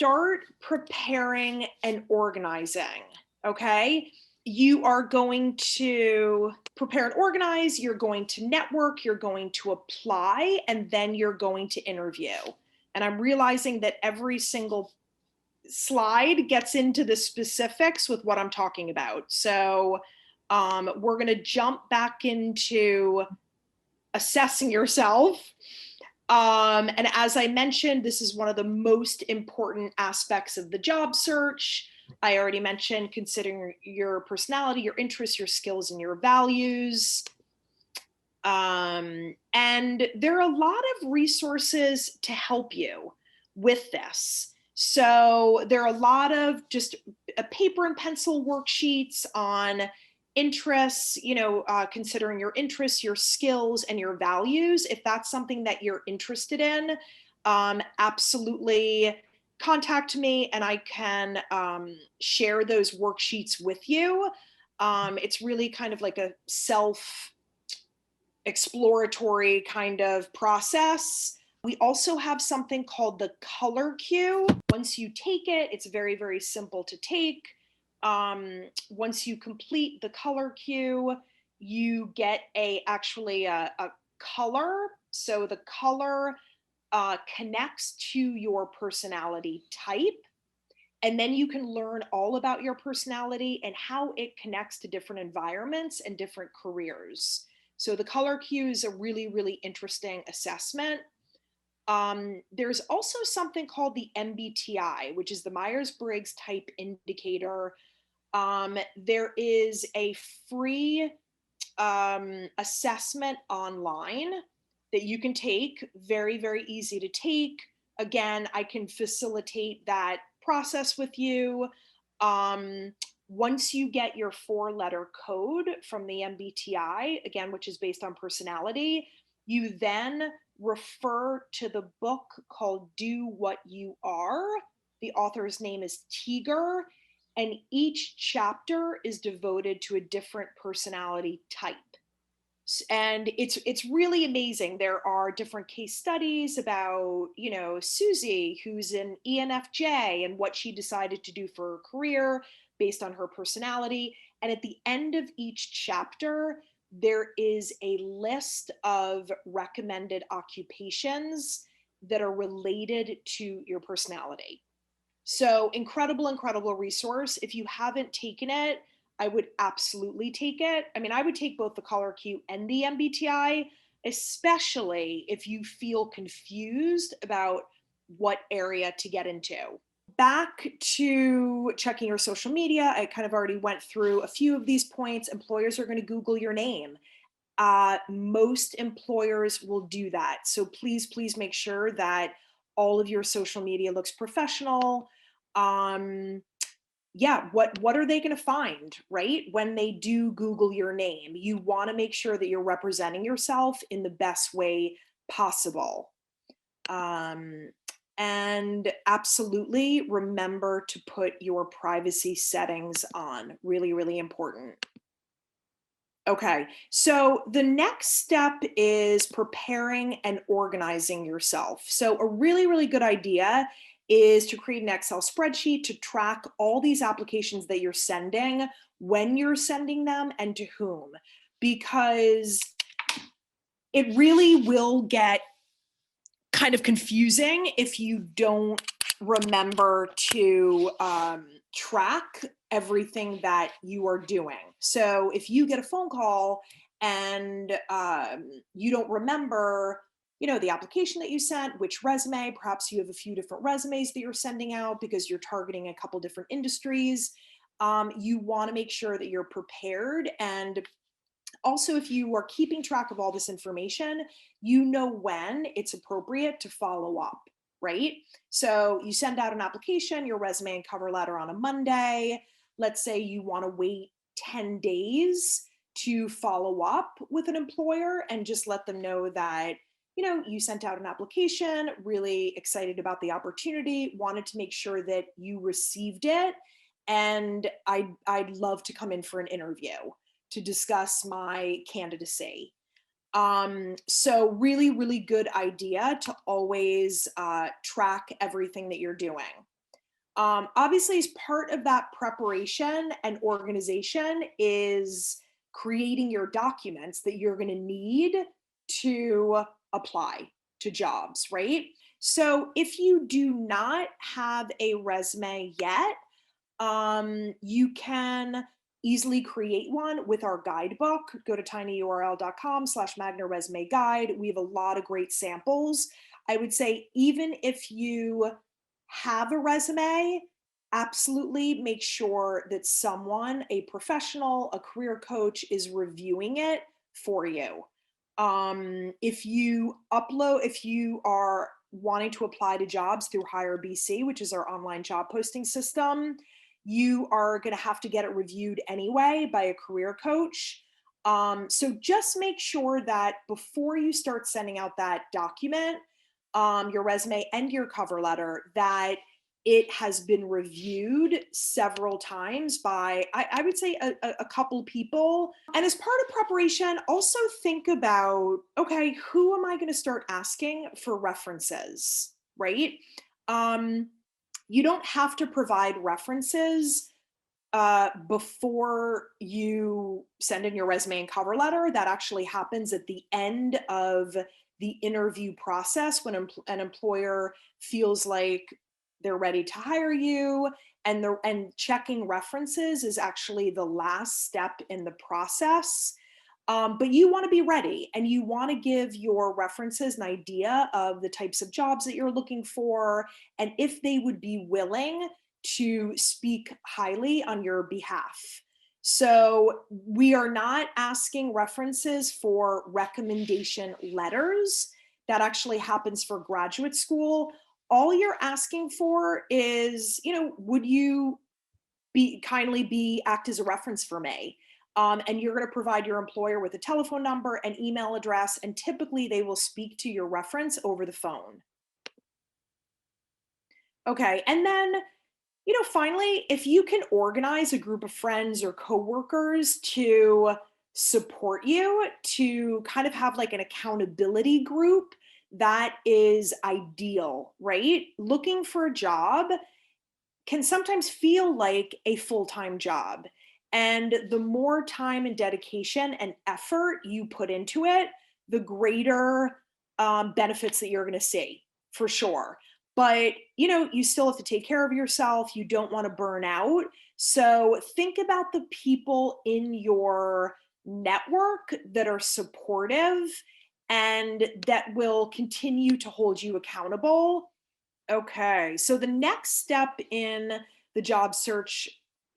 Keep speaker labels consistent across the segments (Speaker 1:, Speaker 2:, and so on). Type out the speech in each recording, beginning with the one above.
Speaker 1: start preparing and organizing, okay? You are going to prepare and organize, you're going to network, you're going to apply, and then you're going to interview. And I'm realizing that every single slide gets into the specifics with what I'm talking about. So we're going to jump back into assessing yourself. And as I mentioned, this is one of the most important aspects of the job search. I already mentioned considering your personality, your interests, your skills, and your values. And there are a lot of resources to help you with this. So there are a lot of just paper and pencil worksheets on interests, considering your interests, your skills, and your values. If that's something that you're interested in, absolutely contact me and I can share those worksheets with you. It's really kind of like a self-exploratory kind of process. We also have something called the color cue. Once you take it, it's very, very simple to take. Once you complete the color cue, you get actually a color. So the color connects to your personality type. And then you can learn all about your personality and how it connects to different environments and different careers. So the color cue is a really, really interesting assessment. There's also something called the MBTI, which is the Myers-Briggs Type Indicator. There is a free assessment online that you can take, very, very easy to take. Again, I can facilitate that process with you. Once you get your 4-letter code from the MBTI, again, which is based on personality, you then refer to the book called Do What You Are. The author's name is Tiger, and each chapter is devoted to a different personality type. And it's really amazing. There are different case studies about, Susie, who's an ENFJ, and what she decided to do for her career based on her personality. And at the end of each chapter, there is a list of recommended occupations that are related to your personality. So incredible, incredible resource. If you haven't taken it, I would absolutely take it. I mean, I would take both the color cue and the MBTI, especially if you feel confused about what area to get into. Back to checking your social media, I kind of already went through a few of these points. Employers are going to Google your name. Most employers will do that. So please, please make sure that all of your social media looks professional. What are they going to find, right? When they do Google your name, you want to make sure that you're representing yourself in the best way possible. And absolutely remember to put your privacy settings on. Really, really important. Okay, so the next step is preparing and organizing yourself. So a really, really good idea is to create an Excel spreadsheet to track all these applications that you're sending, when you're sending them, and to whom, because it really will get kind of confusing if you don't remember to track everything that you are doing. So if you get a phone call and you don't remember, the application that you sent, which resume, perhaps you have a few different resumes that you're sending out because you're targeting a couple different industries. You want to make sure that you're prepared. And also, if you are keeping track of all this information, you know when it's appropriate to follow up, right? So you send out an application, your resume and cover letter on a Monday. Let's say you want to wait 10 days to follow up with an employer and just let them know that, you sent out an application, really excited about the opportunity, wanted to make sure that you received it, and I'd love to come in for an interview to discuss my candidacy. So really, really good idea to always track everything that you're doing. Obviously, as part of that preparation and organization is creating your documents that you're going to need to apply to jobs, right? So if you do not have a resume yet, you can easily create one with our guidebook. Go to tinyurl.com/Magner resume guide. We have a lot of great samples. I would say, even if you have a resume, absolutely make sure that someone, a professional, a career coach, is reviewing it for you. If you are wanting to apply to jobs through Hire BC, which is our online job posting system, you are going to have to get it reviewed anyway by a career coach. So just make sure that before you start sending out that document, your resume and your cover letter, that it has been reviewed several times by, I would say, a couple people. And as part of preparation, also think about, okay, who am I going to start asking for references, right? You don't have to provide references before you send in your resume and cover letter. That actually happens at the end of the interview process, when an employer feels like they're ready to hire you, and checking references is actually the last step in the process. But you want to be ready, and you want to give your references an idea of the types of jobs that you're looking for, and if they would be willing to speak highly on your behalf. So we are not asking references for recommendation letters. That actually happens for graduate school. All you're asking for is, would you act as a reference for me? And you're going to provide your employer with a telephone number and email address, and typically they will speak to your reference over the phone. Okay, and then, finally, if you can organize a group of friends or coworkers to support you, to kind of have like an accountability group, that is ideal, right? Looking for a job can sometimes feel like a full-time job. And the more time and dedication and effort you put into it, the greater benefits that you're going to see, for sure. But, you still have to take care of yourself. You don't want to burn out. So think about the people in your network that are supportive and that will continue to hold you accountable. Okay, so the next step in the job search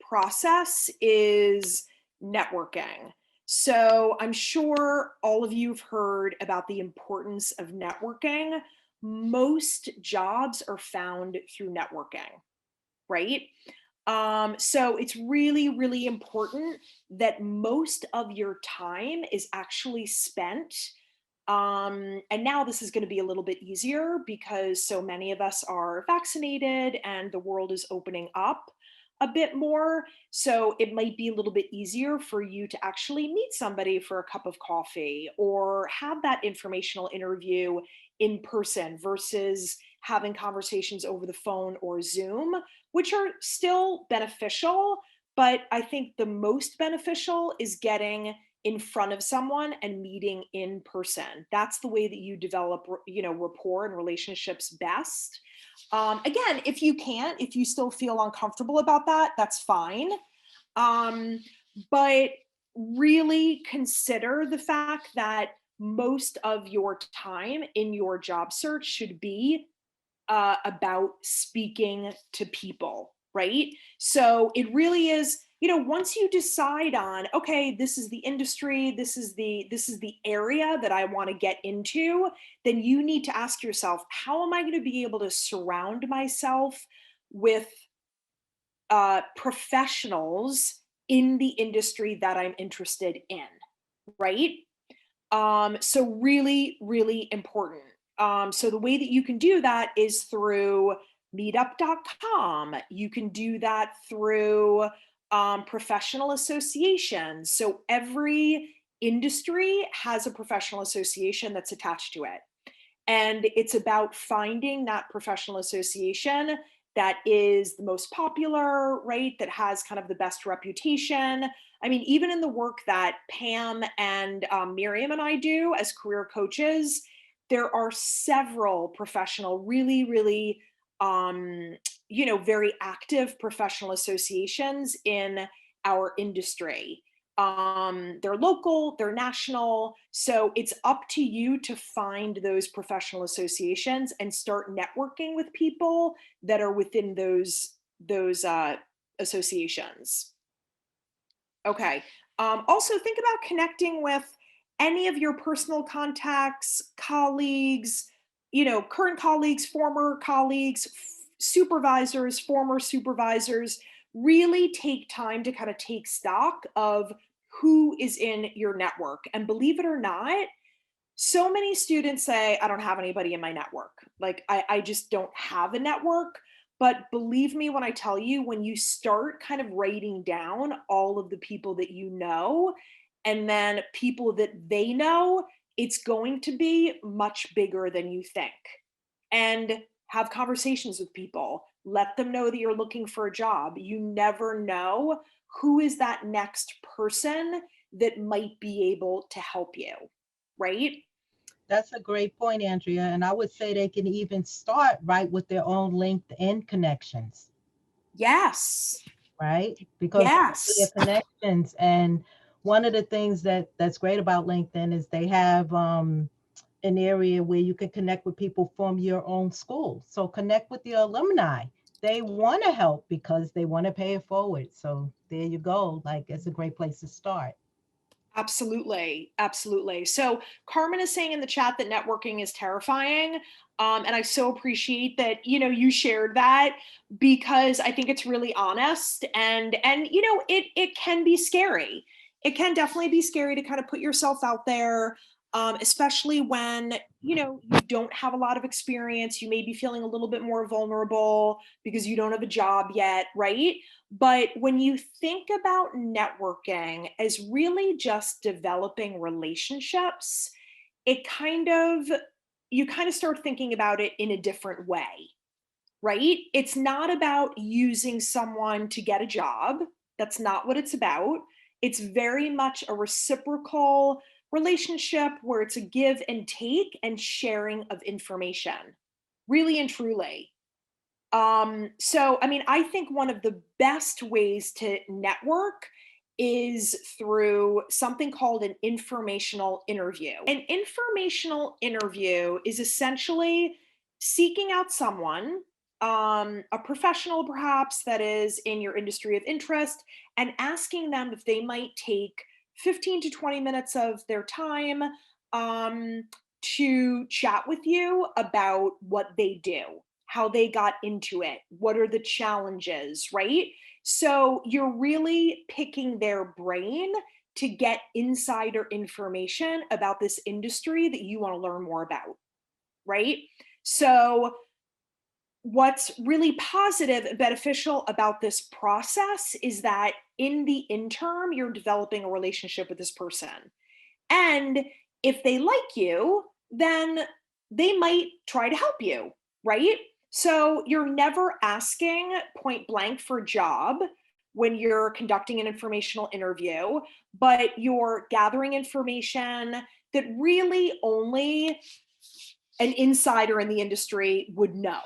Speaker 1: process is networking. So I'm sure all of you have heard about the importance of networking. Most jobs are found through networking, right? So it's really, really important that most of your time is actually spent. And now this is going to be a little bit easier because so many of us are vaccinated and the world is opening up a bit more. So it might be a little bit easier for you to actually meet somebody for a cup of coffee or have that informational interview in person versus having conversations over the phone or Zoom, which are still beneficial. But I think the most beneficial is getting in front of someone and meeting in person. That's the way that you develop, rapport and relationships best. Again, if you still feel uncomfortable about that, that's fine. But really consider the fact that most of your time in your job search should be about speaking to people, right? So it really is, once you decide on, okay, this is the industry, this is the area that I want to get into, then you need to ask yourself, how am I going to be able to surround myself with professionals in the industry that I'm interested in, right? So really, really important. So the way that you can do that is through meetup.com. You can do that through professional associations. So every industry has a professional association that's attached to it. And it's about finding that professional association that is the most popular, right? That has kind of the best reputation. I mean, even in the work that Pam and Miriam and I do as career coaches, there are several professional, really, really, very active professional associations in our industry. They're local, they're national. So it's up to you to find those professional associations and start networking with people that are within those associations. Okay. Also, think about connecting with any of your personal contacts, colleagues, current colleagues, former colleagues, supervisors, former supervisors. Really take time to kind of take stock of who is in your network. And believe it or not, so many students say, I don't have anybody in my network. Like, I just don't have a network. But believe me when I tell you, when you start kind of writing down all of the people that you know and then people that they know, it's going to be much bigger than you think. And have conversations with people. Let them know that you're looking for a job. You never know who is that next person that might be able to help you, right?
Speaker 2: That's a great point, Andrea. And I would say they can even start right with their own LinkedIn connections,
Speaker 1: Yes.
Speaker 2: right? Because their
Speaker 1: Yes.
Speaker 2: connections. And one of the things that's great about LinkedIn is they have an area where you can connect with people from your own school. So connect with your alumni. They want to help because they want to pay it forward. So there you go. Like it's a great place to start.
Speaker 1: Absolutely. Absolutely. So Carmen is saying in the chat that networking is terrifying. And I so appreciate that, you shared that because I think it's really honest and it can be scary. It can definitely be scary to kind of put yourself out there, especially when, you don't have a lot of experience. You may be feeling a little bit more vulnerable because you don't have a job yet, right? But when you think about networking as really just developing relationships, it kind of, you kind of start thinking about it in a different way, right? It's not about using someone to get a job. That's not what it's about. It's very much a reciprocal relationship where it's a give and take and sharing of information, really and truly. So I mean, I think one of the best ways to network is through something called an informational interview. An informational interview is essentially seeking out someone, a professional perhaps that is in your industry of interest, and asking them if they might take 15 to 20 minutes of their time to chat with you about what they do, how they got into it, what are the challenges, right? So you're really picking their brain to get insider information about this industry that you want to learn more about, right? So what's really positive and beneficial about this process is that in the interim, you're developing a relationship with this person. And if they like you, then they might try to help you, right? So you're never asking point blank for a job when you're conducting an informational interview, but you're gathering information that really only an insider in the industry would know,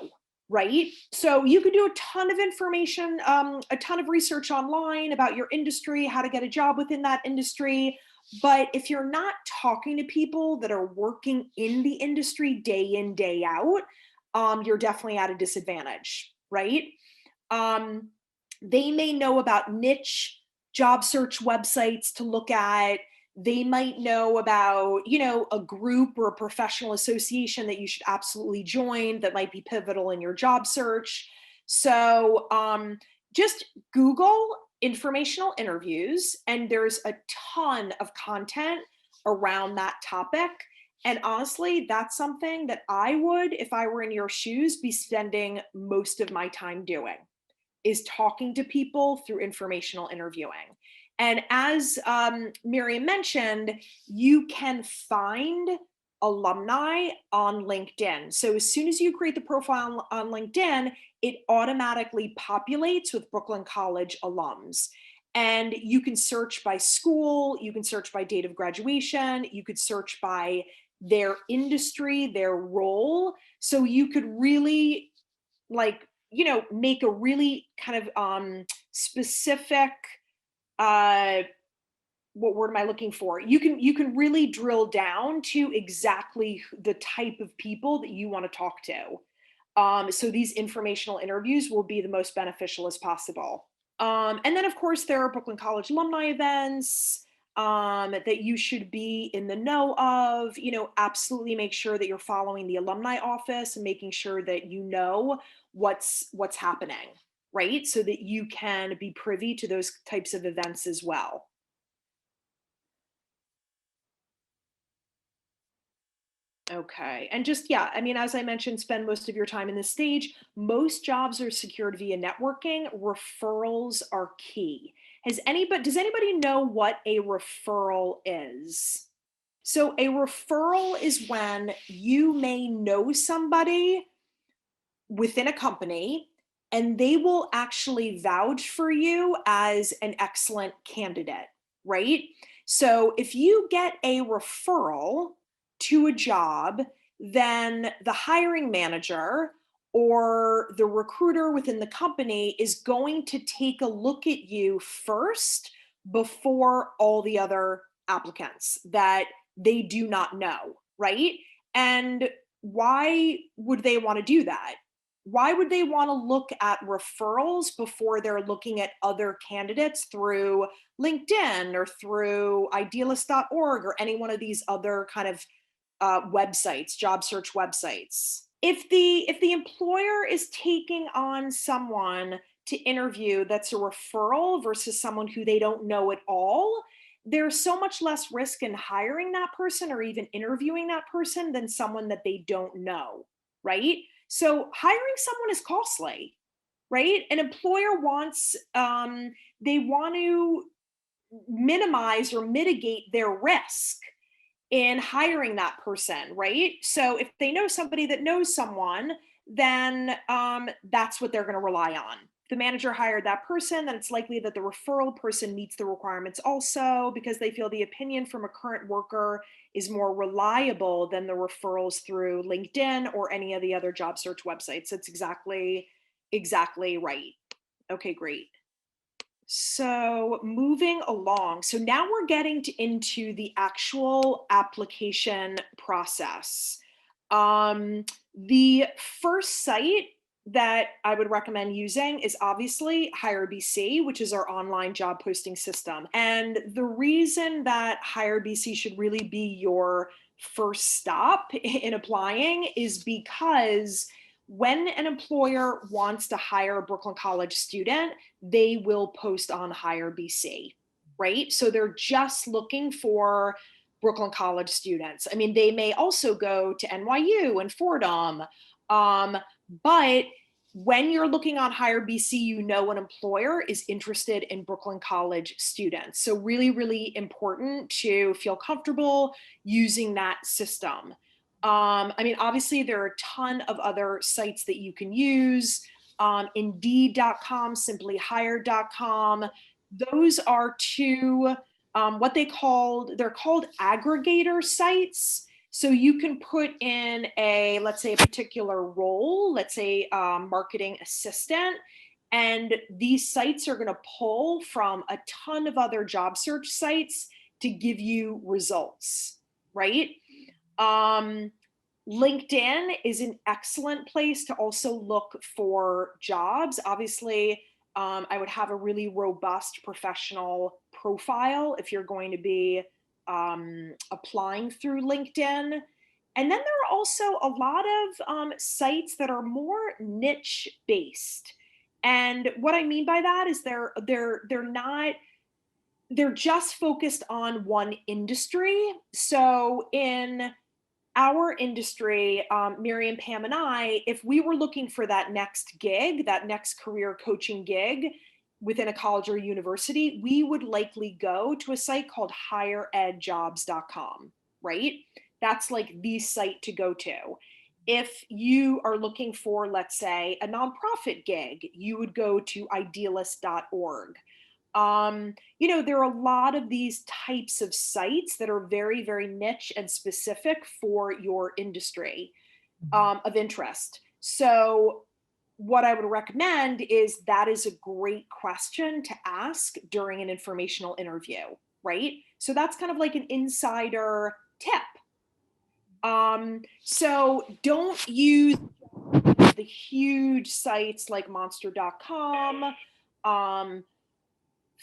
Speaker 1: right? So you could do a ton of information, a ton of research online about your industry, how to get a job within that industry. But if you're not talking to people that are working in the industry day in, day out, you're definitely at a disadvantage, right? Um, they may know about niche job search websites to look at. They might know about, a group or a professional association that you should absolutely join that might be pivotal in your job search. So just Google informational interviews, and there's a ton of content around that topic. And honestly, that's something that I would, if I were in your shoes, be spending most of my time doing, is talking to people through informational interviewing. And as Miriam mentioned, you can find alumni on LinkedIn. So as soon as you create the profile on LinkedIn, it automatically populates with Brooklyn College alums. And you can search by school, you can search by date of graduation, you could search by their industry, their role. So you could really like, make a really kind of specific uh what word am I looking for? You can really drill down to exactly the type of people that you want to talk to. So these informational interviews will be the most beneficial as possible. And then, of course, there are Brooklyn College alumni events that you should be in the know of. Absolutely make sure that you're following the alumni office and making sure that you know what's happening, right? So that you can be privy to those types of events as well. Okay. And just, yeah, I mean, as I mentioned, spend most of your time in this stage. Most jobs are secured via networking. Referrals are key. Does anybody know what a referral is? So a referral is when you may know somebody within a company and they will actually vouch for you as an excellent candidate, right? So if you get a referral to a job, then the hiring manager or the recruiter within the company is going to take a look at you first before all the other applicants that they do not know, right? And why would they want to do that? Why would they want to look at referrals before they're looking at other candidates through LinkedIn or through idealist.org or any one of these other kind of websites, job search websites? If the employer is taking on someone to interview that's a referral versus someone who they don't know at all, there's so much less risk in hiring that person or even interviewing that person than someone that they don't know, right? So hiring someone is costly, right? An employer wants they want to minimize or mitigate their risk in hiring that person, right? So if they know somebody that knows someone, then that's what they're going to rely on. If the manager hired that person, then it's likely that the referral person meets the requirements also because they feel the opinion from a current worker is more reliable than the referrals through LinkedIn or any of the other job search websites. That's exactly right. Okay, great. So moving along. So now we're getting into the actual application process. The first site that I would recommend using is obviously HireBC, which is our online job posting system. And the reason that HireBC should really be your first stop in applying is because when an employer wants to hire a Brooklyn College student, they will post on HireBC, right? So they're just looking for Brooklyn College students. I mean, they may also go to NYU and Fordham, but when you're looking on HireBC, you know an employer is interested in Brooklyn College students. So really, really important to feel comfortable using that system. I mean, obviously, there are a ton of other sites that you can use. Indeed.com, simplyhired.com. Those are two they're called aggregator sites. So you can put in let's say a particular role, let's say marketing assistant, and these sites are going to pull from a ton of other job search sites to give you results, right? Um, LinkedIn is an excellent place to also look for jobs. Obviously, I would have a really robust professional profile if you're going to be applying through LinkedIn. And then there are also a lot of sites that are more niche based. And what I mean by that is they're not they're just focused on one industry. So in our industry, Miriam, Pam, and I, if we were looking for that next gig, that next career coaching gig within a college or university, we would likely go to a site called higheredjobs.com, right? That's like the site to go to. If you are looking for, let's say, a nonprofit gig, you would go to idealist.org. There are a lot of these types of sites that are very, very niche and specific for your industry
Speaker 2: Mhm.
Speaker 1: of interest. So, what I would recommend is that is a great question to ask during an informational interview, right? So, that's kind of like an insider tip. So don't use the huge sites like monster.com. Um,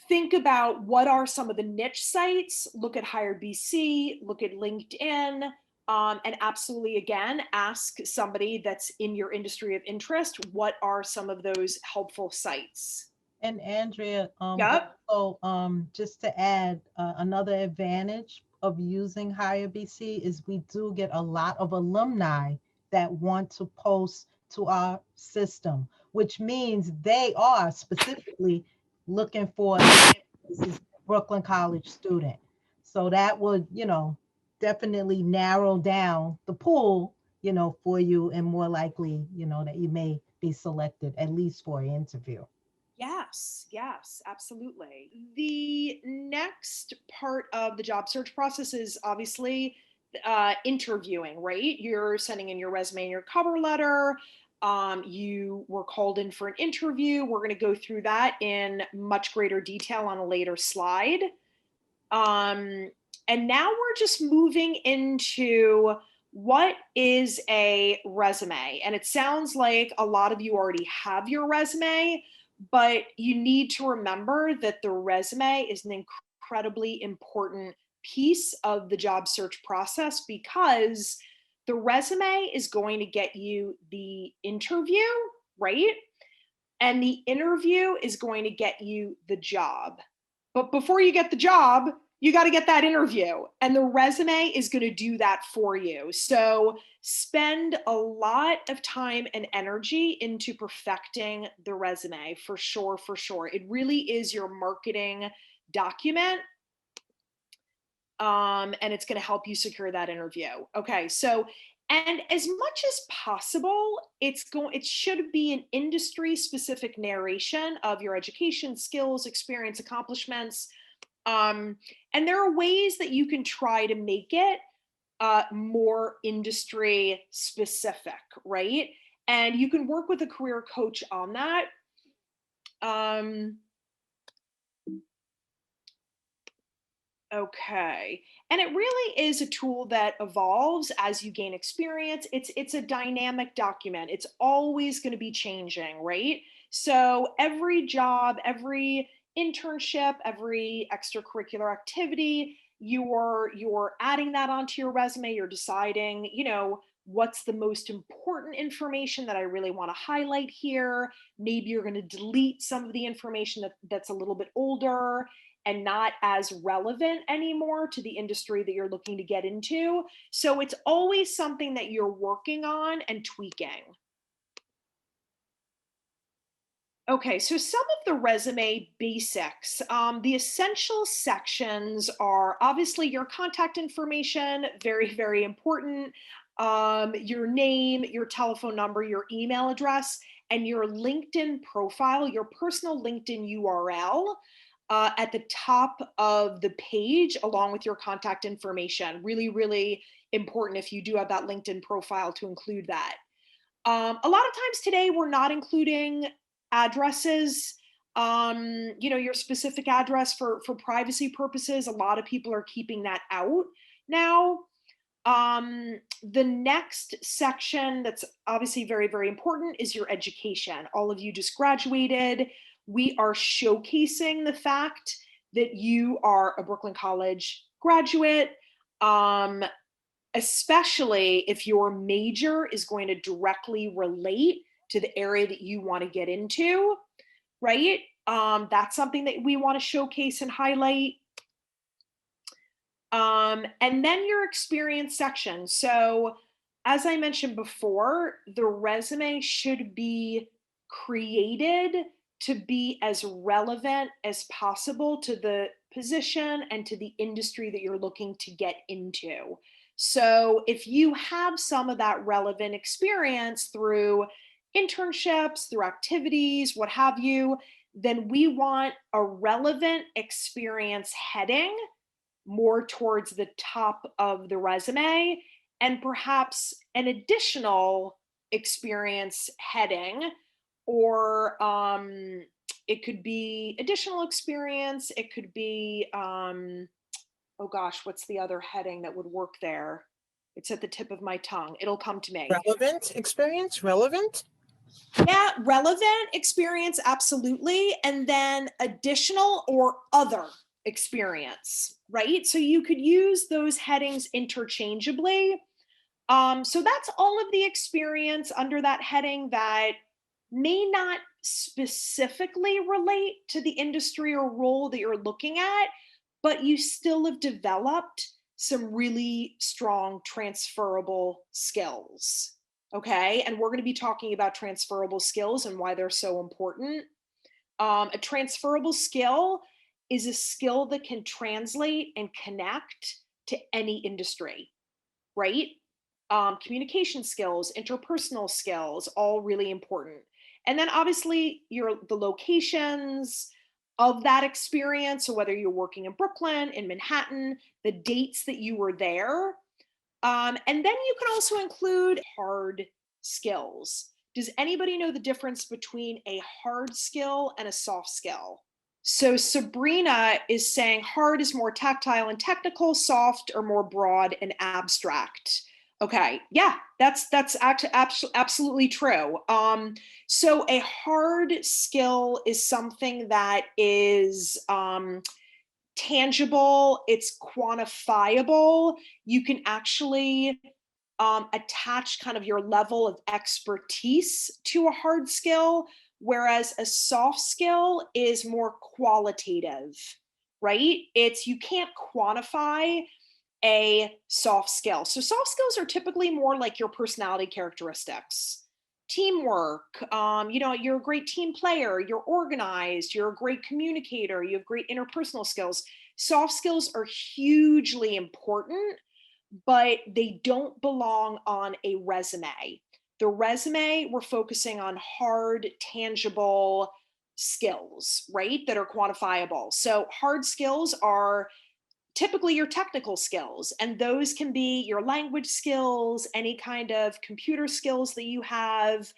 Speaker 1: think about what are some of the niche sites, look at Hire BC, look at LinkedIn, and absolutely again, ask somebody that's in your industry of interest, what are some of those helpful sites?
Speaker 2: And Andrea,
Speaker 1: Yep.
Speaker 2: also, just to add, another advantage of using Hire BC is we do get a lot of alumni that want to post to our system, which means they are specifically looking for this is Brooklyn College student. So that would, definitely narrow down the pool, for you, and more likely, that you may be selected at least for an interview.
Speaker 1: Yes, yes, absolutely. The next part of the job search process is obviously interviewing, right? You're sending in your resume and your cover letter. You were called in for an interview. We're going to go through that in much greater detail on a later slide. Um, and now we're just moving into what is a resume. And it sounds like a lot of you already have your resume, but you need to remember that the resume is an incredibly important piece of the job search process because the resume is going to get you the interview, right? And the interview is going to get you the job. But before you get the job, you got to get that interview. And the resume is going to do that for you. So spend a lot of time and energy into perfecting the resume for sure, for sure. It really is your marketing document. And it's going to help you secure that interview. Okay, so and as much as possible, it should be an industry specific narration of your education, skills, experience, accomplishments. Um, and there are ways that you can try to make it more industry specific, right? And you can work with a career coach on that. Um, Okay. And it really is a tool that evolves as you gain experience. It's a dynamic document. It's always going to be changing, right? So every job, every internship, every extracurricular activity, you're adding that onto your resume, you're deciding, what's the most important information that I really want to highlight here. Maybe you're going to delete some of the information that's a little bit older and not as relevant anymore to the industry that you're looking to get into. So it's always something that you're working on and tweaking. Okay, so some of the resume basics. The essential sections are obviously your contact information, very, very important. Your name, your telephone number, your email address, and your LinkedIn profile, your personal LinkedIn URL at the top of the page, along with your contact information. Really, really important if you do have that LinkedIn profile to include that. A lot of times today, we're not including addresses, your specific address for privacy purposes. A lot of people are keeping that out now. The next section that's obviously very, very important is your education. All of you just graduated. We are showcasing the fact that you are a Brooklyn College graduate. Um, Especially if your major is going to directly relate to the area that you want to get into, right? That's something that we want to showcase and highlight. And then your experience section. So, as I mentioned before, the resume should be created to be as relevant as possible to the position and to the industry that you're looking to get into. So if you have some of that relevant experience through internships, through activities, what have you, then we want a relevant experience heading more towards the top of the resume, and perhaps an additional experience heading, or it could be additional experience, it could be oh gosh, what's the other heading that would work there? It's at the tip of my tongue. It'll come to me.
Speaker 3: Relevant experience? Relevant?
Speaker 1: Yeah, relevant experience, absolutely. And then additional or other experience, right? So you could use those headings interchangeably. So that's all of the experience under that heading that may not specifically relate to the industry or role that you're looking at, but you still have developed some really strong transferable skills. Okay. And we're going to be talking about transferable skills and why they're so important. A transferable skill is a skill that can translate and connect to any industry, right? Communication skills, interpersonal skills, all really important. And then obviously the locations of that experience. So whether you're working in Brooklyn, in Manhattan, the dates that you were there. And then you can also include hard skills. Does anybody know the difference between a hard skill and a soft skill? So Sabrina is saying hard is more tactile and technical, soft or more broad and abstract. Okay, yeah, that's absolutely true. So a hard skill is something that is tangible, it's quantifiable. You can actually attach kind of your level of expertise to a hard skill, whereas a soft skill is more qualitative, right? You can't quantify a soft skill. So soft skills are typically more like your personality characteristics. Teamwork, you're a great team player, you're organized, you're a great communicator, you have great interpersonal skills. Soft skills are hugely important, but they don't belong on a resume. The resume, we're focusing on hard, tangible skills, right? That are quantifiable. So hard skills are typically your technical skills, and those can be your language skills, any kind of computer skills that you have.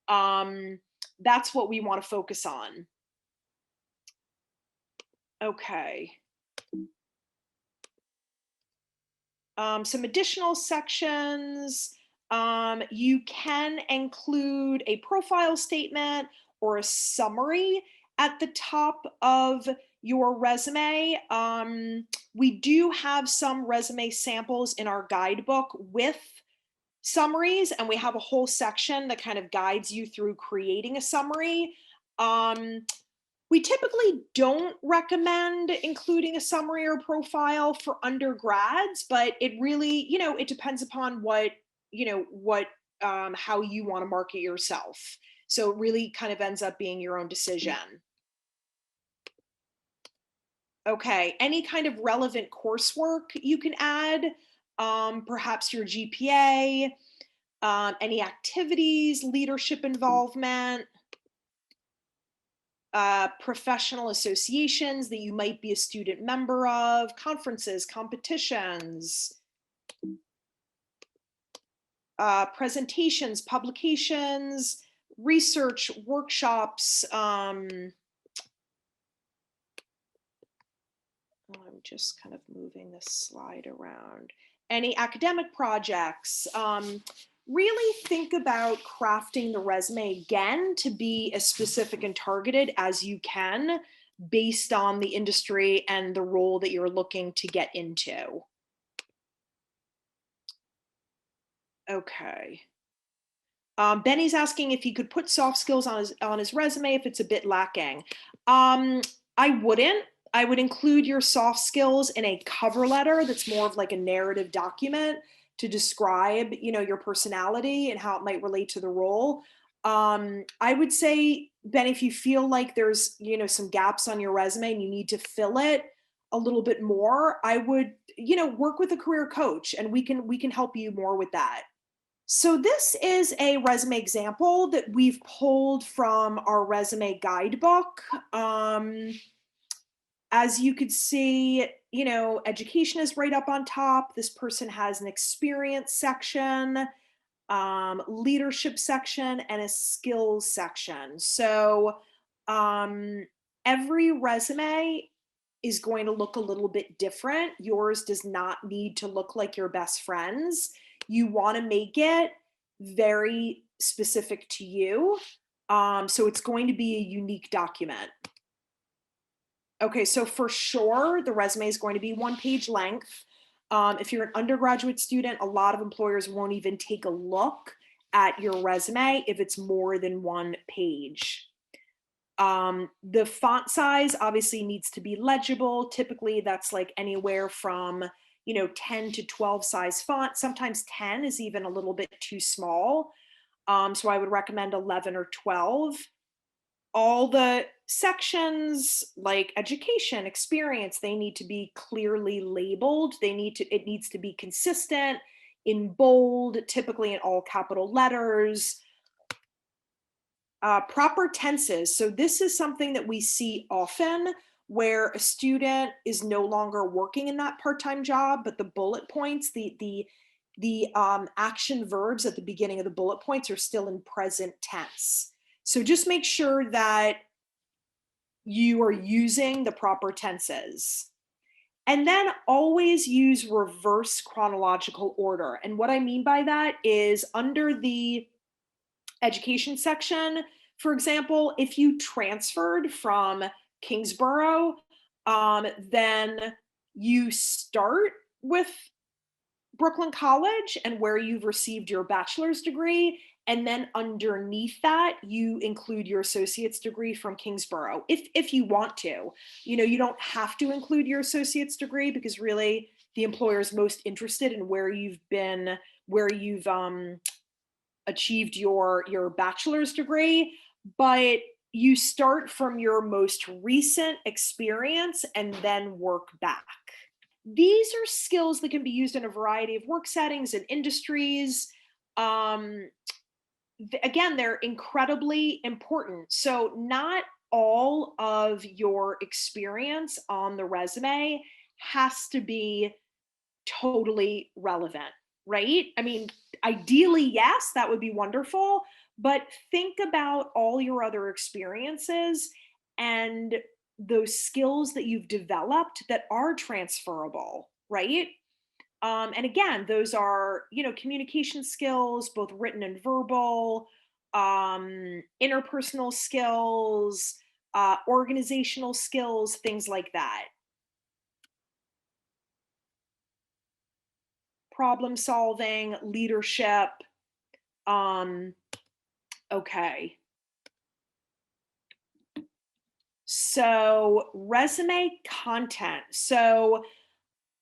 Speaker 1: That's what we want to focus on. Okay. Some additional sections. You can include a profile statement or a summary at the top of your resume. We do have some resume samples in our guidebook with summaries, and we have a whole section that kind of guides you through creating a summary. We typically don't recommend including a summary or profile for undergrads, but it really, it depends upon how you want to market yourself. So it really kind of ends up being your own decision. Okay, any kind of relevant coursework you can add, perhaps your GPA, any activities, leadership involvement, professional associations that you might be a student member of, conferences, competitions, presentations, publications, research, workshops. I'm just kind of moving this slide around. Any academic projects. Really think about crafting the resume again to be as specific and targeted as you can based on the industry and the role that you're looking to get into. Okay. Benny's asking if he could put soft skills on his resume if it's a bit lacking. I wouldn't. I would include your soft skills in a cover letter that's more of like a narrative document to describe, your personality and how it might relate to the role. I would say, Ben, if you feel like there's, some gaps on your resume and you need to fill it, a little bit more, I would, work with a career coach, and we can help you more with that. So this is a resume example that we've pulled from our resume guidebook. As you could see, education is right up on top. This person has an experience section, leadership section, and a skills section. So every resume is going to look a little bit different. Yours does not need to look like your best friend's. You want to make it very specific to you. So it's going to be a unique document. Okay, so for sure, the resume is going to be 1-page length. If you're an undergraduate student, a lot of employers won't even take a look at your resume if it's more than 1 page. The font size obviously needs to be legible. Typically, that's like anywhere from 10 to 12 size font. Sometimes 10 is even a little bit too small. So I would recommend 11 or 12. All the sections like education, experience, they need to be clearly labeled. It needs to be consistent, in bold, typically in all capital letters. Proper tenses. So this is something that we see often, where a student is no longer working in that part-time job, but the bullet points, the action verbs at the beginning of the bullet points are still in present tense. So just make sure that you are using the proper tenses. And then always use reverse chronological order. And what I mean by that is, under the education section, for example, if you transferred from Kingsborough, then you start with Brooklyn College and where you've received your bachelor's degree. And then underneath that, you include your associate's degree from Kingsborough, if you want to. You don't have to include your associate's degree, because really the employer is most interested in where you've achieved your bachelor's degree. But you start from your most recent experience and then work back. These are skills that can be used in a variety of work settings and industries. Again, they're incredibly important. So not all of your experience on the resume has to be totally relevant, right? I mean, ideally, yes, that would be wonderful, but think about all your other experiences and those skills that you've developed that are transferable, right? And again, those are, communication skills, both written and verbal, interpersonal skills, organizational skills, things like that. Problem solving, leadership. Okay. So resume content. So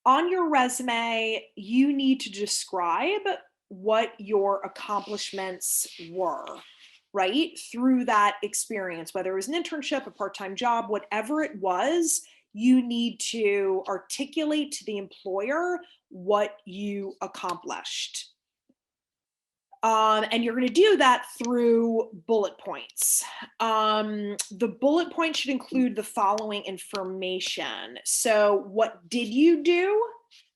Speaker 1: on your resume, you need to describe what your accomplishments were, right? Through that experience, whether it was an internship, a part-time job, whatever it was, you need to articulate to the employer what you accomplished. And you're going to do that through bullet points. The bullet point should include the following information. So what did you do?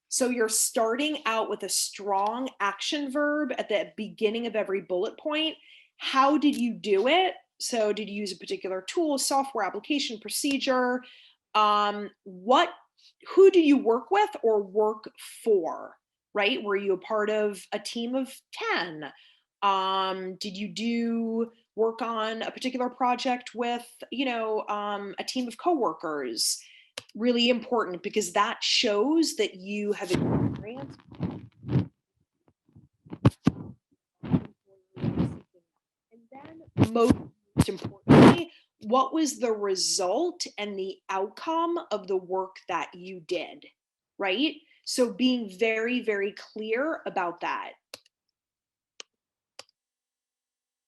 Speaker 1: So you're starting out with a strong action verb at the beginning of every bullet point. How did you do it? So did you use a particular tool, software, application, procedure? Who do you work with or work for? Right? Were you a part of a team of 10? Did you do work on a particular project with, a team of coworkers? Really important, because that shows that you have experience. And then most importantly, what was the result and the outcome of the work that you did, right? So being very, very clear about that.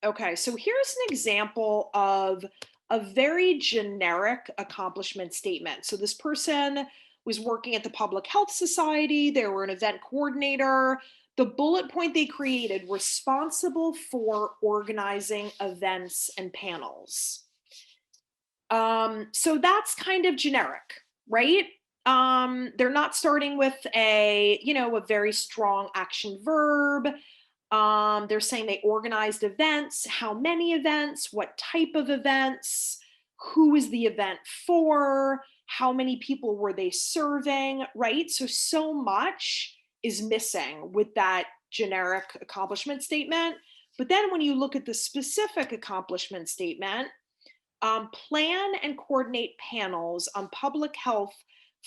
Speaker 1: Okay, so here's an example of a very generic accomplishment statement. So this person was working at the Public Health Society. They were an event coordinator. The bullet point they created, responsible for organizing events and panels. So that's kind of generic, right? They're not starting with a very strong action verb. They're saying they organized events, how many events, what type of events, who is the event for, how many people were they serving, right? So much is missing with that generic accomplishment statement. But then when you look at the specific accomplishment statement, plan and coordinate panels on public health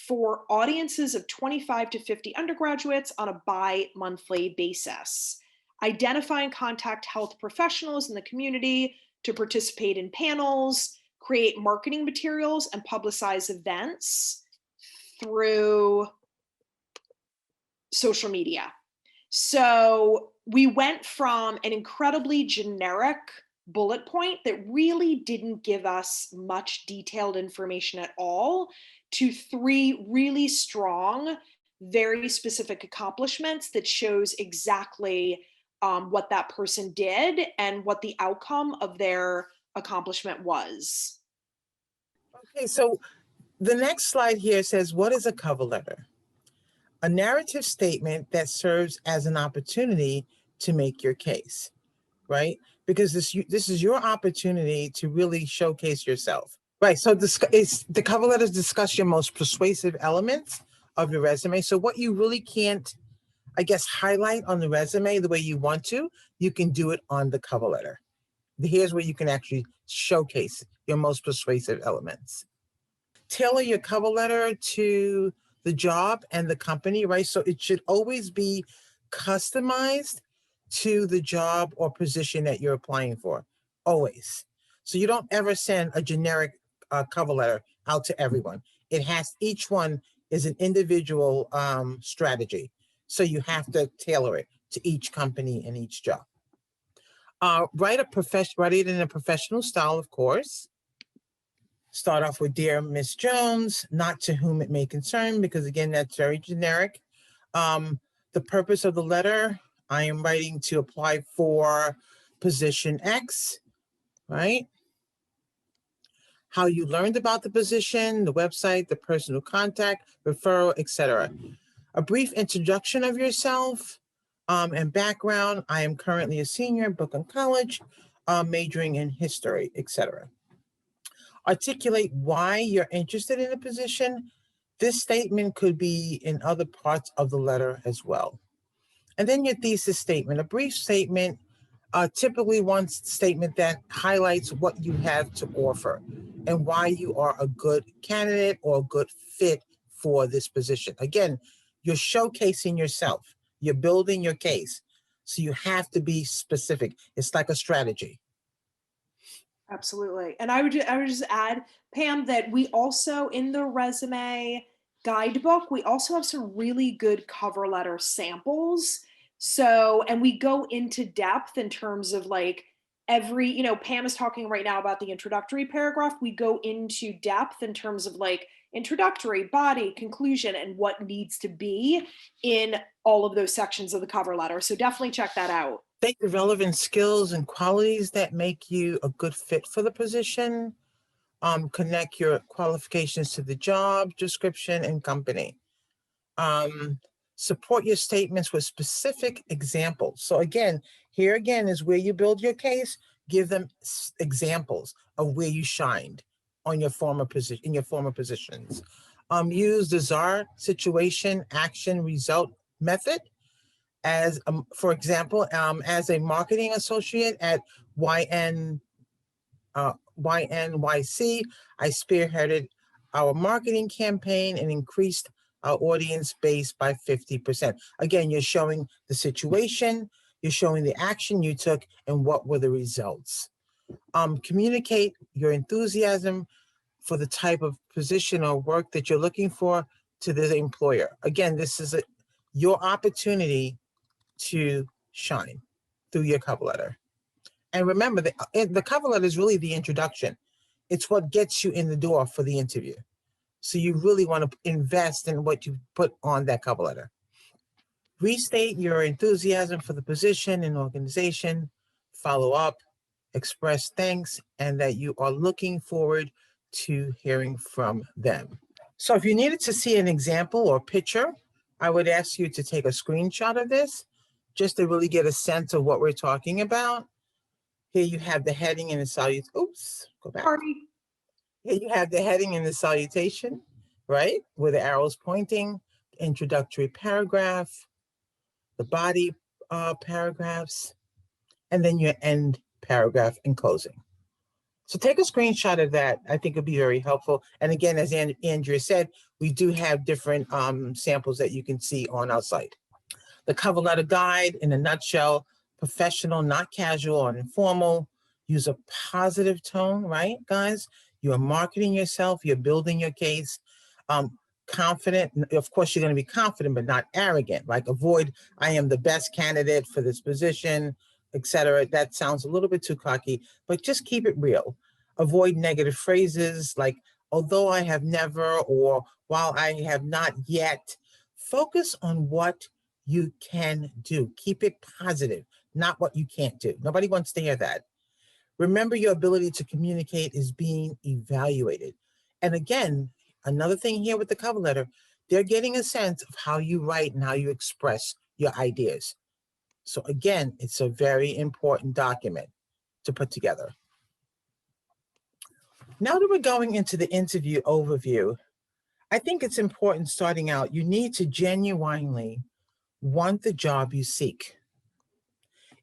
Speaker 1: for audiences of 25 to 50 undergraduates on a bi-monthly basis. Identify and contact health professionals in the community to participate in panels, create marketing materials, and publicize events through social media. So we went from an incredibly generic bullet point that really didn't give us much detailed information at all to 3 really strong, very specific accomplishments that shows exactly what that person did and what the outcome of their accomplishment was.
Speaker 3: Okay, so the next slide here says, what is a cover letter? A narrative statement that serves as an opportunity to make your case, right? Because this is your opportunity to really showcase yourself. Right, so the cover letters discuss your most persuasive elements of your resume. So what you really can't, I guess, highlight on the resume the way you want to, you can do it on the cover letter. Here's where you can actually showcase your most persuasive elements. Tailor your cover letter to the job and the company, right? So it should always be customized to the job or position that you're applying for, always. So you don't ever send a generic cover letter out to everyone. Each one is an individual strategy. So you have to tailor it to each company and each job. Write it in a professional style, of course. Start off with Dear Miss Jones, not to whom it may concern, because again, that's very generic. The purpose of the letter, I am writing to apply for position X, right? How you learned about the position, the website, the personal contact, referral, etc. A brief introduction of yourself and background. I am currently a senior at Brooklyn College, majoring in history, etc. Articulate why you're interested in a position. This statement could be in other parts of the letter as well. And then your thesis statement, a brief statement, typically one statement that highlights what you have to offer and why you are a good candidate or a good fit for this position. Again, you're showcasing yourself. You're building your case. So you have to be specific. It's like a strategy.
Speaker 1: Absolutely. And I would just add, Pam, that we also, in the resume guidebook, we also have some really good cover letter samples. So, and we go into depth in terms of like Pam is talking right now about the introductory paragraph. We go into depth in terms of like introductory, body, conclusion, and what needs to be in all of those sections of the cover letter. So definitely check that out.
Speaker 3: State the relevant skills and qualities that make you a good fit for the position. Connect your qualifications to the job description and company. Support your statements with specific examples. So again, here again is where you build your case. Give them examples of where you shined on your former positions. Use the SAR, situation, action, result method. As for example, as a marketing associate at YNYC, I spearheaded our marketing campaign and increased our audience base by 50%. Again, you're showing the situation, you're showing the action you took, and what were the results. Communicate your enthusiasm for the type of position or work that you're looking for to the employer. Again, this is your opportunity to shine through your cover letter. And remember that the cover letter is really the introduction. It's what gets you in the door for the interview. So you really want to invest in what you put on that cover letter. Restate your enthusiasm for the position and organization, follow up, express thanks, and that you are looking forward to hearing from them. So if you needed to see an example or picture, I would ask you to take a screenshot of this just to really get a sense of what we're talking about. Here you have the heading and the salutation. Oops, go back.
Speaker 1: Sorry.
Speaker 3: Here you have the heading and the salutation, right? Where the arrow's pointing, introductory paragraph, the body paragraphs, and then your end paragraph in closing. So take a screenshot of that. I think it'll be very helpful. And again, as Andrea said, we do have different samples that you can see on our site. The cover letter guide, in a nutshell: professional, not casual or informal. Use a positive tone, right, guys? You are marketing yourself. You're building your case. Confident. Of course, you're going to be confident, but not arrogant. Like, avoid, I am the best candidate for this position, etc. That sounds a little bit too cocky, but just keep it real. Avoid negative phrases like, although I have never, or while I have not yet. Focus on what you can do. Keep it positive, not what you can't do. Nobody wants to hear that. Remember, your ability to communicate is being evaluated. And again, another thing here with the cover letter, they're getting a sense of how you write and how you express your ideas. So again, it's a very important document to put together. Now that we're going into the interview overview, I think it's important starting out, you need to genuinely want the job you seek.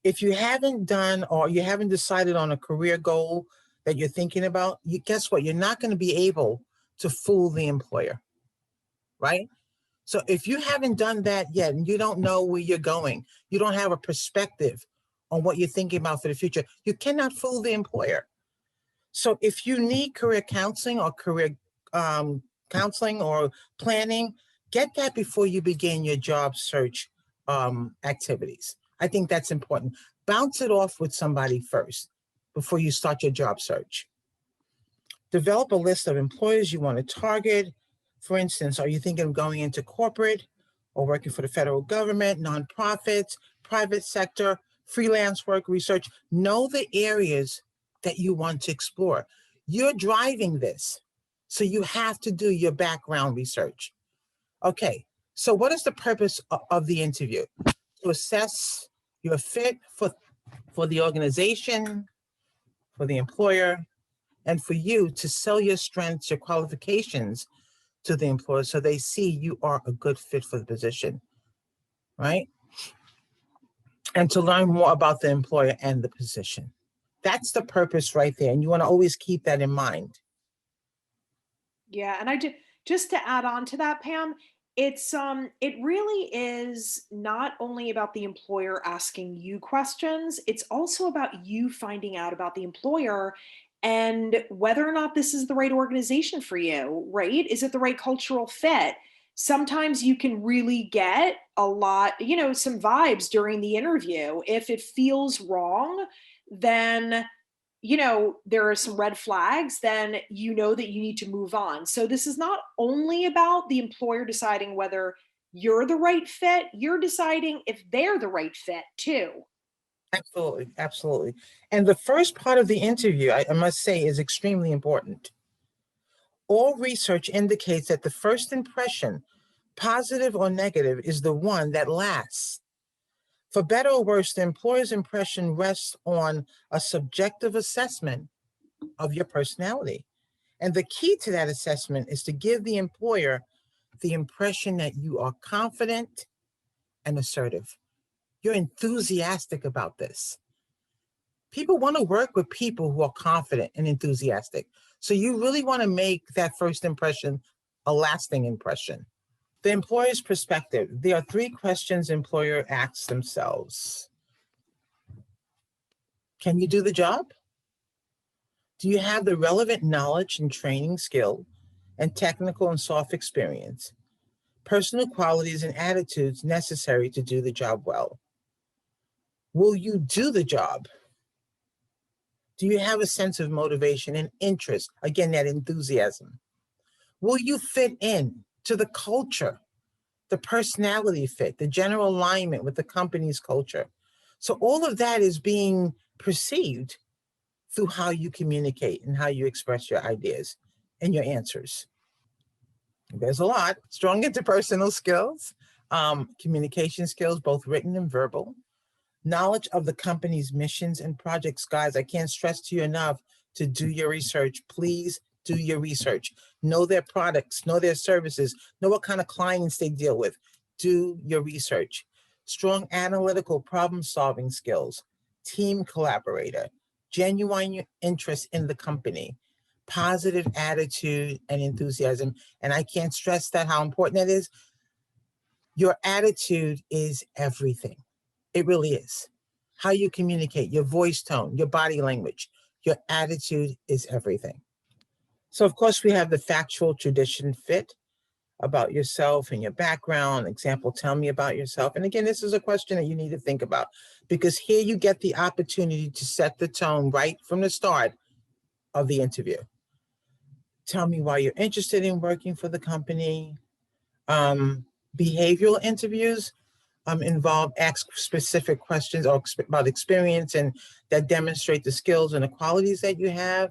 Speaker 3: If you haven't done, or you haven't decided on a career goal that you're thinking about, guess what? You're not going to be able to fool the employer, right? So if you haven't done that yet and you don't know where you're going, you don't have a perspective on what you're thinking about for the future, you cannot fool the employer. So if you need career counseling or career counseling or planning, get that before you begin your job search activities. I think that's important. Bounce it off with somebody first before you start your job search. Develop a list of employers you want to target. For instance, are you thinking of going into corporate or working for the federal government, nonprofits, private sector, freelance work, research? Know the areas that you want to explore. You're driving this, so you have to do your background research. Okay, so what is the purpose of the interview? To assess your fit for the organization, for the employer, and for you to sell your strengths, your qualifications to the employer so they see you are a good fit for the position, right? And to learn more about the employer and the position. That's the purpose right there. And you want to always keep that in mind.
Speaker 1: Yeah, and just to add on to that, Pam, it really is not only about the employer asking you questions, it's also about you finding out about the employer and whether or not this is the right organization for you, right? Is it the right cultural fit? Sometimes you can really get a lot, some vibes during the interview. If it feels wrong, then there are some red flags, then you know that you need to move on. So this is not only about the employer deciding whether you're the right fit, you're deciding if they're the right fit too.
Speaker 3: Absolutely, absolutely. And the first part of the interview, I must say, is extremely important. All research indicates that the first impression, positive or negative, is the one that lasts. For better or worse, the employer's impression rests on a subjective assessment of your personality. And the key to that assessment is to give the employer the impression that you are confident and assertive. You're enthusiastic about this. People want to work with people who are confident and enthusiastic. So you really want to make that first impression a lasting impression. The employer's perspective. There are 3 questions employer asks themselves. Can you do the job? Do you have the relevant knowledge and training skill and technical and soft experience, personal qualities and attitudes necessary to do the job well? Will you do the job? Do you have a sense of motivation and interest? Again, that enthusiasm. Will you fit in to the culture, the personality fit, the general alignment with the company's culture? So all of that is being perceived through how you communicate and how you express your ideas and your answers. There's a lot. Strong interpersonal skills, communication skills, both written and verbal, knowledge of the company's missions and projects. Guys, I can't stress to you enough to do your research. Please do your research. Know their products, know their services, know what kind of clients they deal with. Do your research. Strong analytical problem-solving skills, team collaborator, genuine interest in the company, positive attitude and enthusiasm. And I can't stress that, how important that is. Your attitude is everything. It really is. How you communicate, your voice tone, your body language, your attitude is everything. So of course we have the factual tradition fit about yourself and your background. Example, tell me about yourself. And again, this is a question that you need to think about, because here you get the opportunity to set the tone right from the start of the interview. Tell me why you're interested in working for the company. Behavioral interviews involve ask specific questions or about experience and that demonstrate the skills and the qualities that you have.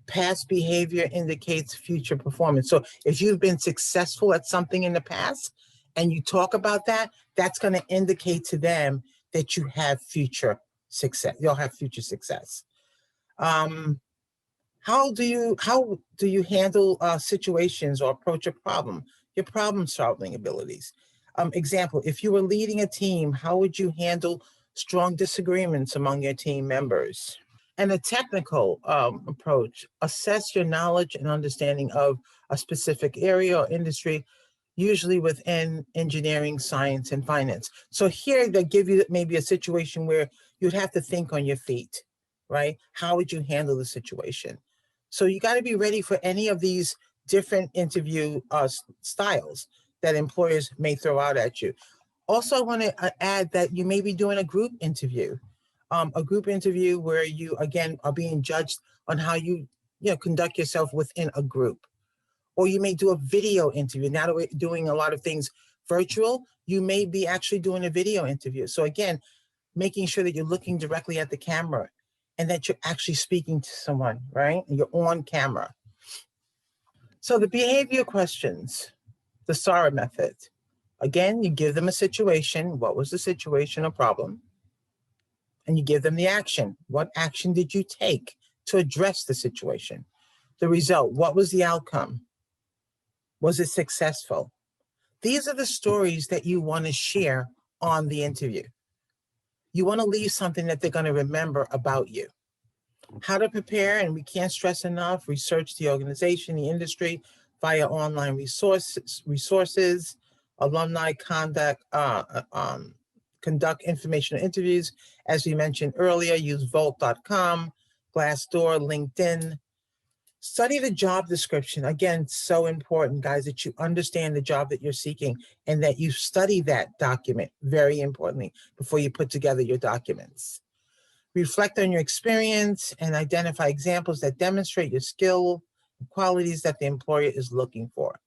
Speaker 3: Past behavior indicates future performance. So if you've been successful at something in the past and you talk about that, that's going to indicate to them that you have future success. You'll have future success. How do you handle situations or approach a problem? Your problem solving abilities. Example, if you were leading a team, how would you handle strong disagreements among your team members? And a technical approach, assess your knowledge and understanding of a specific area or industry, usually within engineering, science, and finance. So here they give you maybe a situation where you'd have to think on your feet, right? How would you handle the situation? So you got to be ready for any of these different interview styles that employers may throw out at you. Also, I want to add that you may be doing a group interview where you, again, are being judged on how you conduct yourself within a group. Or you may do a video interview. Now that we're doing a lot of things virtual, you may be actually doing a video interview. So again, making sure that you're looking directly at the camera and that you're actually speaking to someone, right? You're on camera. So the behavior questions, the SARA method. Again, you give them a situation. What was the situation or problem? And you give them the action. What action did you take to address the situation? The result, what was the outcome? Was it successful? These are the stories that you want to share on the interview. You want to leave something that they're going to remember about you. How to prepare, and we can't stress enough, research the organization, the industry via online resources, alumni conduct informational interviews. As we mentioned earlier, use Volt.com, Glassdoor, LinkedIn. Study the job description. Again, so important, guys, that you understand the job that you're seeking and that you study that document, very importantly, before you put together your documents. Reflect on your experience and identify examples that demonstrate your skill and qualities that the employer is looking for.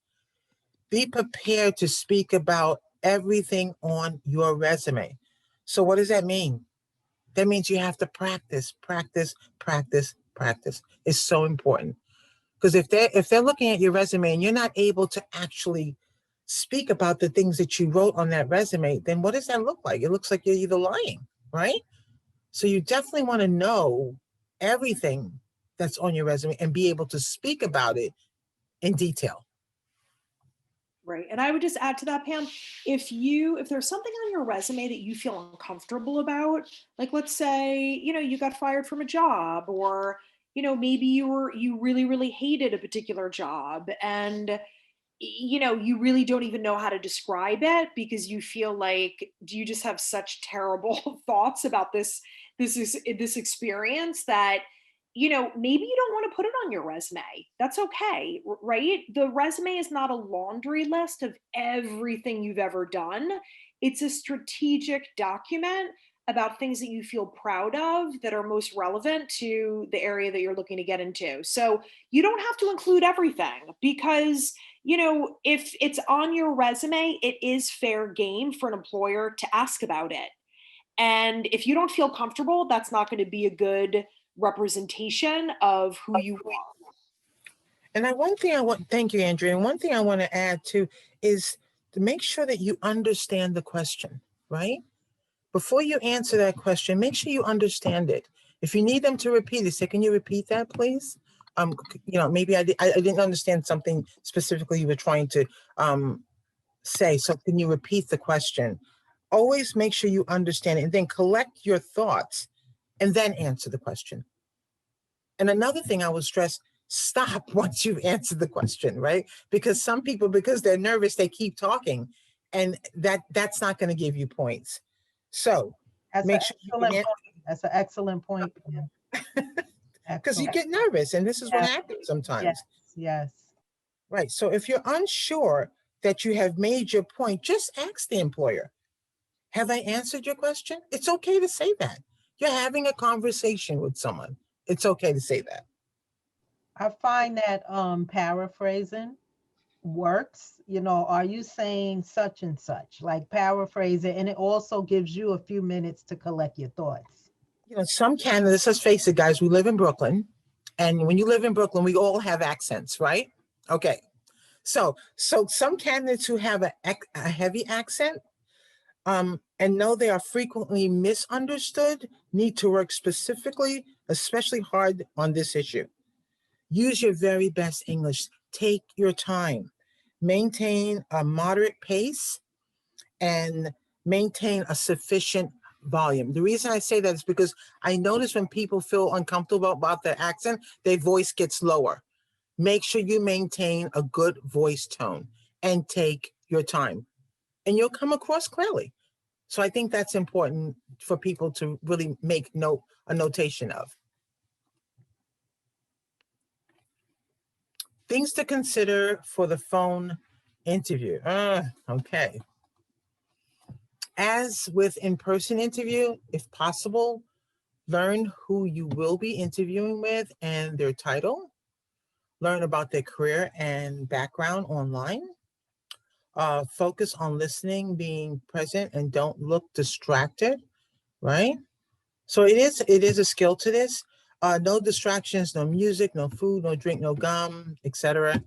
Speaker 3: Be prepared to speak about everything on your resume. So what does that mean? That means you have to practice, practice, practice, practice. It's so important. Because if they're looking at your resume and you're not able to actually speak about the things that you wrote on that resume, then what does that look like? It looks like you're either lying, right? So you definitely want to know everything that's on your resume and be able to speak about it in detail.
Speaker 1: Right. And I would just add to that, Pam, if there's something on your resume that you feel uncomfortable about, like let's say, you got fired from a job, or, maybe you really, really hated a particular job, and you really don't even know how to describe it because you feel like you just have such terrible thoughts about this experience that maybe you don't want to put it on your resume. That's okay, right? The resume is not a laundry list of everything you've ever done. It's a strategic document about things that you feel proud of that are most relevant to the area that you're looking to get into. So you don't have to include everything because, if it's on your resume, it is fair game for an employer to ask about it. And if you don't feel comfortable, that's not going to be a good representation of who you are.
Speaker 3: And thank you, Andrea. And one thing I want to add too is to make sure that you understand the question, right? Before you answer that question, make sure you understand it. If you need them to repeat it, say, can you repeat that, please? Maybe I didn't understand something specifically you were trying to say. So can you repeat the question? Always make sure you understand it and then collect your thoughts and then answer the question. And another thing I would stress, stop once you've answered the question, right? Because some people, because they're nervous, they keep talking, and that's not going to give you points. So make sure
Speaker 2: that's an excellent point.
Speaker 3: Because you get nervous, and this is what happens sometimes.
Speaker 2: Yes.
Speaker 3: Right. So if you're unsure that you have made your point, just ask the employer, have I answered your question? It's okay to say that. You're having a conversation with someone. It's okay to say that.
Speaker 2: I find that paraphrasing works. Are you saying such and such? Like paraphrase it, and it also gives you a few minutes to collect your thoughts.
Speaker 3: Some candidates, let's face it, guys, we live in Brooklyn. And when you live in Brooklyn, we all have accents, right? Okay. So some candidates who have a heavy accent and know they are frequently misunderstood need to work specifically, especially hard on this issue. Use your very best English. Take your time. Maintain a moderate pace and maintain a sufficient volume. The reason I say that is because I notice when people feel uncomfortable about their accent, their voice gets lower. Make sure you maintain a good voice tone and take your time, and you'll come across clearly. So I think that's important for people to really make a notation of. Things to consider for the phone interview. Okay. As with in-person interview, if possible, learn who you will be interviewing with and their title. Learn about their career and background online. Focus on listening, being present, and don't look distracted, right? So it is a skill to this. No distractions, no music, no food, no drink, no gum, etc.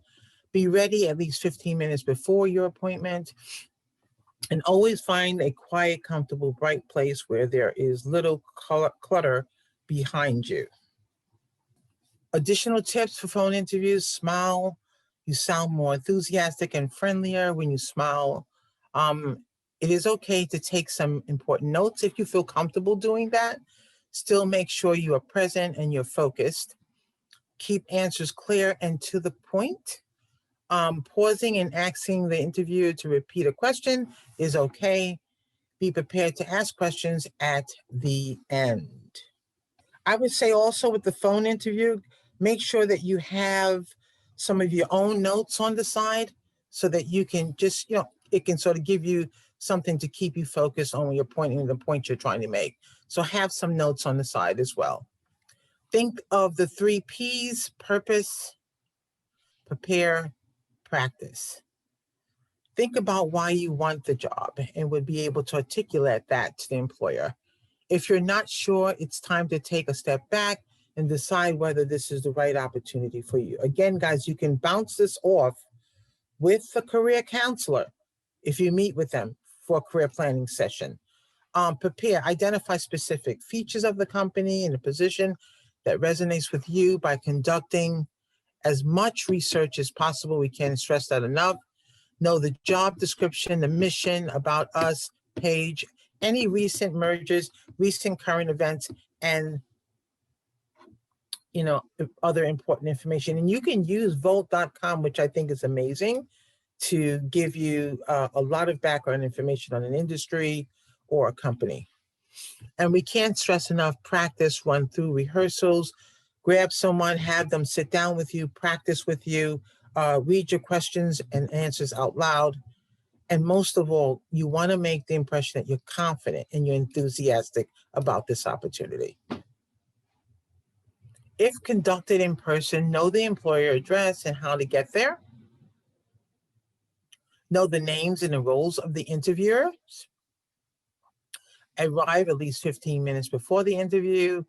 Speaker 3: Be ready at least 15 minutes before your appointment. And always find a quiet, comfortable, bright place where there is little clutter behind you. Additional tips for phone interviews: smile. You sound more enthusiastic and friendlier when you smile. It is okay to take some important notes if you feel comfortable doing that. Still make sure you are present and you're focused. Keep answers clear and to the point. Pausing and asking the interviewer to repeat a question is okay. Be prepared to ask questions at the end. I would say also with the phone interview, make sure that you have some of your own notes on the side so that you can just, it can sort of give you something to keep you focused on when you're pointing the point you're trying to make. So have some notes on the side as well. Think of the 3 P's: purpose, prepare, practice. Think about why you want the job and would be able to articulate that to the employer. If you're not sure, it's time to take a step back and decide whether this is the right opportunity for you. Again, guys, you can bounce this off with the career counselor if you meet with them for a career planning session. Prepare, identify specific features of the company and the position that resonates with you by conducting as much research as possible. We can't stress that enough. Know the job description, the mission, about us page, any recent mergers, recent current events, and other important information. And you can use Volt.com, which I think is amazing, to give you a lot of background information on an industry or a company. And we can't stress enough: practice, run through rehearsals, grab someone, have them sit down with you, practice with you, read your questions and answers out loud. And most of all, you want to make the impression that you're confident and you're enthusiastic about this opportunity. If conducted in person, know the employer address and how to get there. Know the names and the roles of the interviewers. Arrive at least 15 minutes before the interview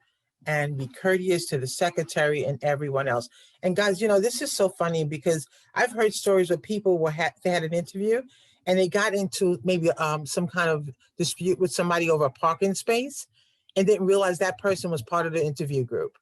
Speaker 3: and be courteous to the secretary and everyone else. And guys, you know, this is so funny because I've heard stories where people they had an interview and they got into maybe some kind of dispute with somebody over a parking space and didn't realize that person was part of the interview group.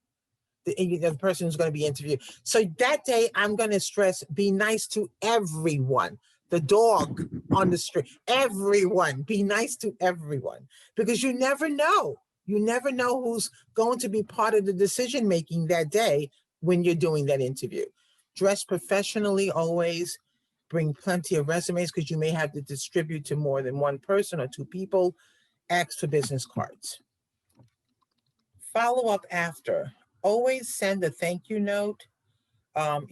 Speaker 3: The person who's going to be interviewed. So that day, I'm going to stress, be nice to everyone. The dog on the street, everyone, be nice to everyone, because you never know. You never know who's going to be part of the decision-making that day when you're doing that interview. Dress professionally always. Bring plenty of resumes because you may have to distribute to more than one person or two people. Ask for business cards. Follow up after. Always send a thank you note,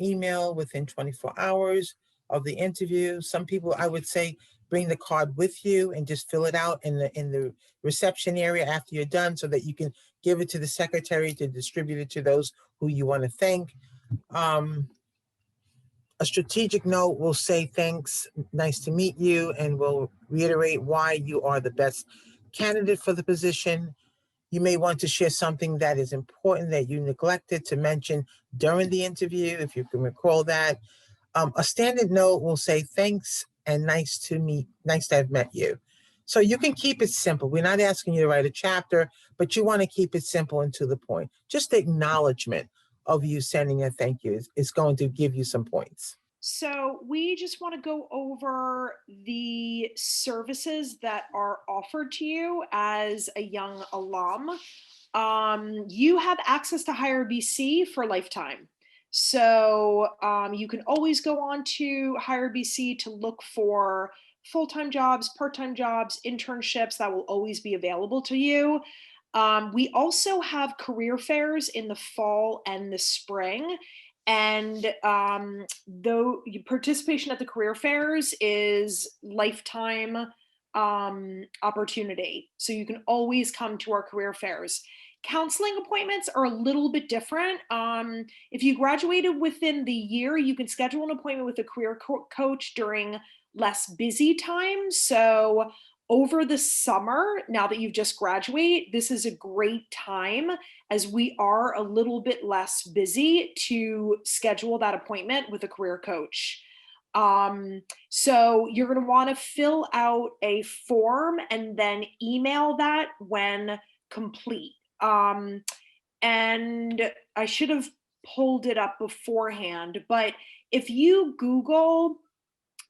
Speaker 3: email within 24 hours of the interview. Some people, I would say, bring the card with you and just fill it out in the reception area after you're done so that you can give it to the secretary to distribute it to those who you want to thank. A strategic note will say, thanks, nice to meet you, and will reiterate why you are the best candidate for the position. You may want to share something that is important that you neglected to mention during the interview, if you can recall that. A standard note will say, thanks and nice to have met you. So you can keep it simple. We're not asking you to write a chapter, but you want to keep it simple and to the point. Just the acknowledgement of you sending a thank you is going to give you some points.
Speaker 1: So we just want to go over the services that are offered to you as a young alum. You have access to Hire BC for lifetime. So you can always go on to Hire BC to look for full-time jobs, part-time jobs, internships that will always be available to you. We also have career fairs in the fall and the spring. And though participation at the career fairs is lifetime opportunity. So you can always come to our career fairs. Counseling appointments are a little bit different. If you graduated within the year, you can schedule an appointment with a career coach during less busy times. So over the summer, now that you've just graduated, this is a great time as we are a little bit less busy to schedule that appointment with a career coach. So you're going to want to fill out a form and then email that when complete. And I should have pulled it up beforehand, but if you Google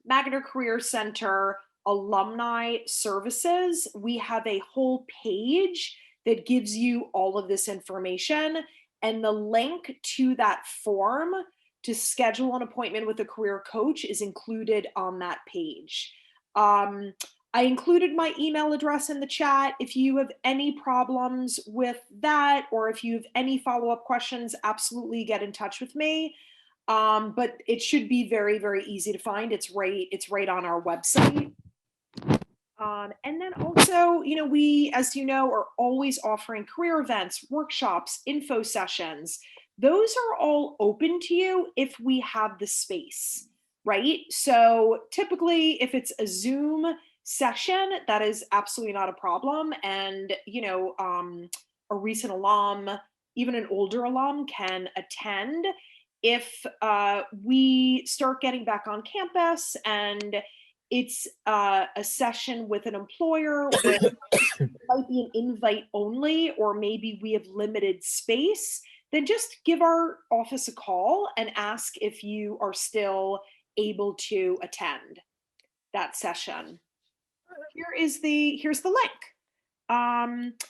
Speaker 1: Magner Career Center Alumni Services, we have a whole page that gives you all of this information, and the link to that form to schedule an appointment with a career coach is included on that page. I included my email address in the chat. If you have any problems with that, or if you have any follow-up questions, absolutely get in touch with me. But it should be very, very easy to find. It's right on our website. And then also, you know, we, as you know, are always offering career events, workshops, info sessions. Those are all open to you if we have the space, right? So typically, if it's a Zoom session, that is absolutely not a problem. And, you know, a recent alum, even an older alum can attend. If we start getting back on campus and it's a session with an employer where it might be an invite only, or maybe we have limited space, then just give our office a call and ask if you are still able to attend that session. Here's the link.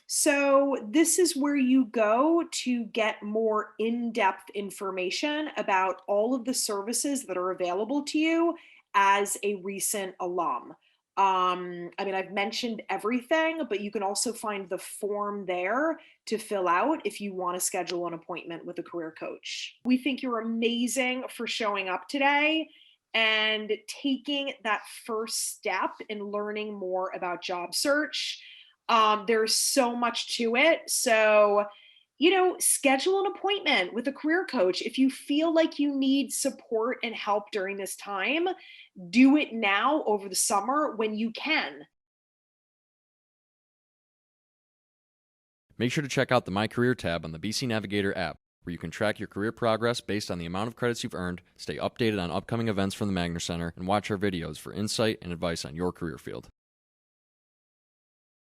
Speaker 1: So this is where you go to get more in-depth information about all of the services that are available to you as a recent alum. I mean, I've mentioned everything, but you can also find the form there to fill out if you want to schedule an appointment with a career coach. We think you're amazing for showing up today. and taking that first step in learning more about job search. There's so much to it. So, schedule an appointment with a career coach. If you feel like you need support and help during this time, do it now over the summer when you can.
Speaker 4: Make sure to check out the My Career tab on the BC Navigator app, where you can track your career progress based on the amount of credits you've earned, stay updated on upcoming events from the Magner Center, and watch our videos for insight and advice on your career field.